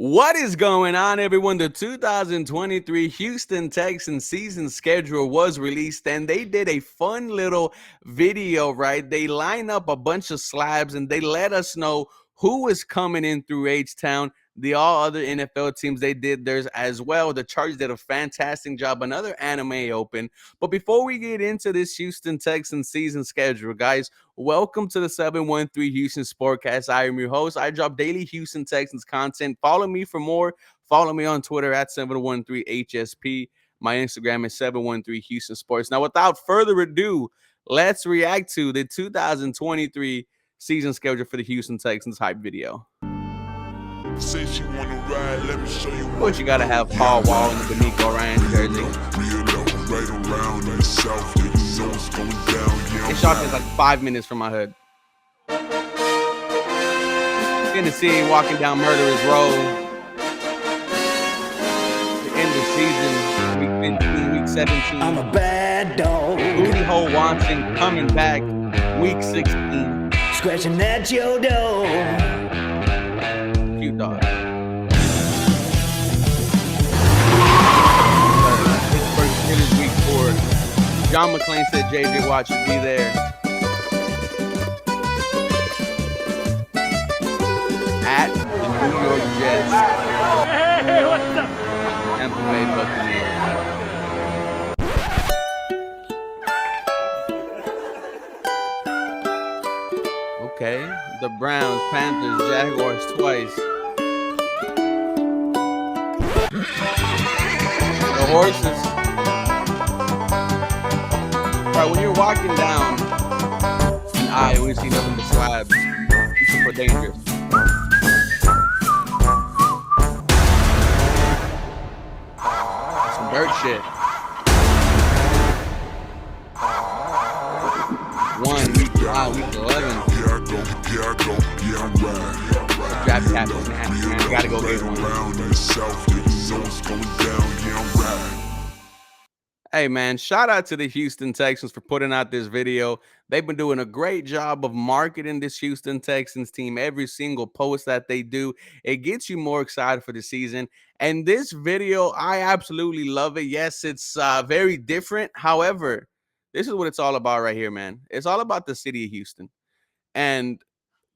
What is going on, everyone? The 2023 Houston Texans season schedule was released, and they did a fun little video, right? They line up a bunch of slabs, and they let us know who is coming in through H-Town. The all other NFL teams, they did theirs as well. The Chargers did a fantastic job. Another anime open. But before we get into this Houston Texans season schedule, guys, welcome to the 713 Houston Sportcast. I am your host. I drop daily Houston Texans content. Follow me for more. Follow me on Twitter at 713HSP. My Instagram is 713 Houston Sports. Now, without further ado, let's react to the 2023 season schedule for the Houston Texans hype video. Since you wanna ride, let me show you what you gotta have Paul Wall in the D'Amico Ryan jersey. This shot is like 5 minutes from my hood. In the city, walking down Murderers Road. The end of the season, week 15, week 17. I'm a bad dog. Booty Hole Watson coming back, week 16. Scratching at your door. Cute dog. Pittsburgh Steelers week 4. John McClain said JJ Watt should be there. At the New York Jets. Hey, what's up? Tampa Bay Buccaneers. Okay, the Browns, Panthers, Jaguars twice. The horses. All right, when you're walking down an aisle, we see nothing but slabs. It's super dangerous. Some dirt shit. Week 11. Draft captain, man. Gotta go get one. Hey, man, shout out to the Houston Texans for putting out this video. They've been doing a great job of marketing this Houston Texans team. Every single post that they do, it gets you more excited for the season. And this video, I absolutely love it. Yes, it's very different. However, this is what it's all about right here, man. It's all about the city of Houston. And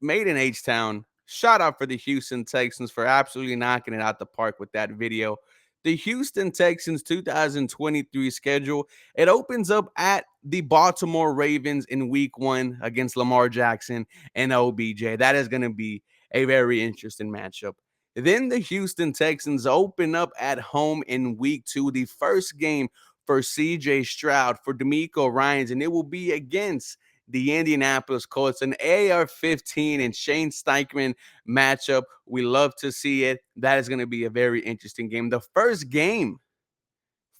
made in H-Town. Shout out for the Houston Texans for absolutely knocking it out the park with that video. The Houston Texans 2023 schedule, it opens up at the Baltimore Ravens in week 1 against Lamar Jackson and OBJ. That is going to be a very interesting matchup. Then the Houston Texans open up at home in week 2, the first game for CJ Stroud, for D'Amico Ryans, and it will be against the Indianapolis Colts, an AR-15 and Shane Steichman matchup. We love to see it. That is going to be a very interesting game. The first game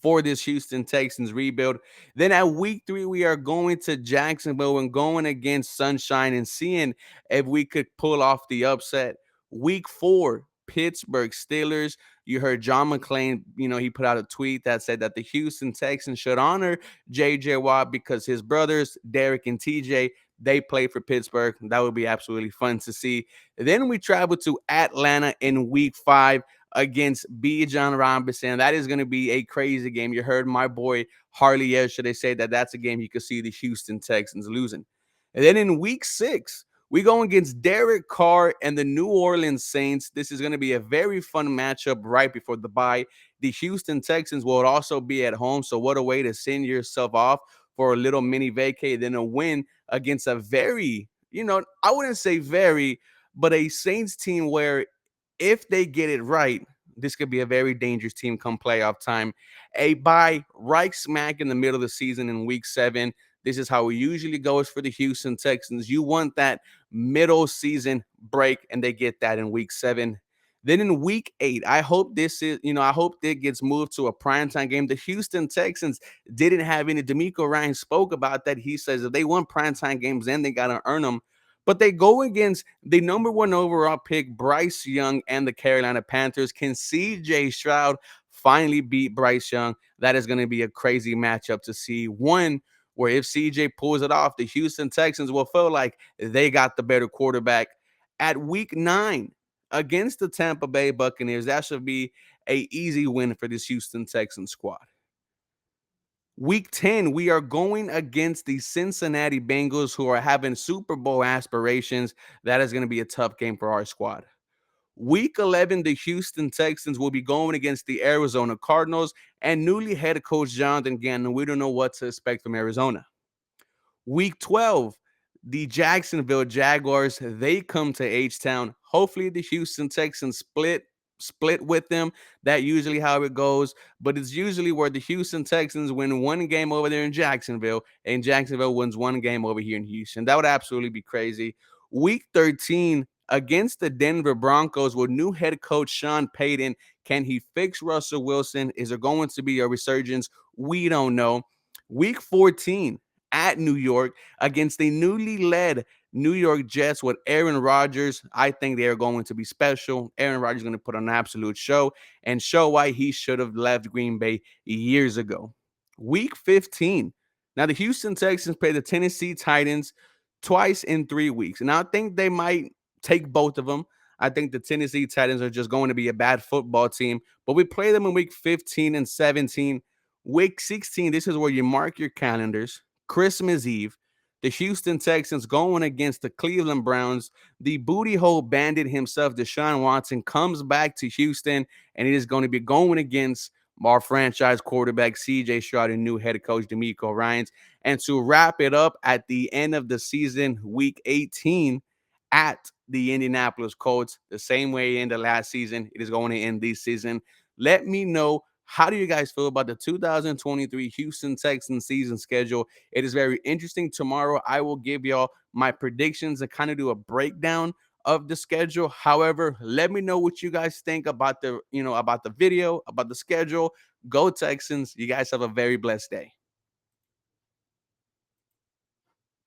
for this Houston Texans rebuild. Then at week 3, we are going to Jacksonville and going against Sunshine and seeing if we could pull off the upset. Week 4, Pittsburgh Steelers. You heard John McClain, he put out a tweet that said that the Houston Texans should honor JJ Watt because his brothers, Derek and TJ, they play for Pittsburgh. That would be absolutely fun to see. Then we travel to Atlanta in week 5 against Bijan Robinson. That is going to be a crazy game. You heard my boy Harley yesterday say that that's a game you could see the Houston Texans losing. And then in week 6, we go against Derek Carr and the New Orleans Saints. This is going to be a very fun matchup right before the bye. The Houston Texans will also be at home, so what a way to send yourself off for a little mini vacay, then a win against a very, I wouldn't say very, but a Saints team where if they get it right, this could be a very dangerous team come playoff time. A bye right smack in the middle of the season in week 7. This is how it usually goes for the Houston Texans. You want that middle season break, and they get that in week 7. Then in week 8, I hope this is, I hope it gets moved to a primetime game. The Houston Texans didn't have any. D'Amico Ryan spoke about that. He says if they want primetime games, then they got to earn them. But they go against the number 1 overall pick, Bryce Young, and the Carolina Panthers. Can CJ Stroud finally beat Bryce Young? That is going to be a crazy matchup to see. One where if CJ pulls it off, the Houston Texans will feel like they got the better quarterback. At week 9, against the Tampa Bay Buccaneers. That should be a easy win for this Houston Texans squad. Week 10, we are going against the Cincinnati Bengals, who are having Super Bowl aspirations. That is going to be a tough game for our squad. Week 11, the Houston Texans will be going against the Arizona Cardinals and newly head coach Jonathan Gannon. We don't know what to expect from Arizona. Week 12, the Jacksonville Jaguars, they come to H-Town. Hopefully the Houston Texans split with them. That usually how it goes, but it's usually where the Houston Texans win one game over there in Jacksonville and Jacksonville wins one game over here in Houston. That would absolutely be crazy. Week 13 against the Denver Broncos with new head coach Sean Payton. Can he fix Russell Wilson? Is there going to be a resurgence? We don't know. Week 14 at New York against the newly led New York Jets with Aaron Rodgers. I think they are going to be special. Aaron Rodgers is going to put on an absolute show and show why he should have left Green Bay years ago. Week 15. Now, the Houston Texans play the Tennessee Titans twice in 3 weeks. And I think they might take both of them. I think the Tennessee Titans are just going to be a bad football team. But we play them in week 15 and 17. Week 16, this is where you mark your calendars. Christmas Eve, the Houston Texans going against the Cleveland Browns. The booty hole bandit himself, Deshaun Watson, comes back to Houston, and it is going to be going against our franchise quarterback, CJ Stroud, and new head coach, DeMeco Ryans. And to wrap it up at the end of the season, week 18, at the Indianapolis Colts, the same way it ended last season, it is going to end this season. Let me know, how do you guys feel about the 2023 Houston Texans season schedule? It is very interesting. Tomorrow, I will give y'all my predictions and kind of do a breakdown of the schedule. However, let me know what you guys think about the, about the video, about the schedule. Go Texans. You guys have a very blessed day.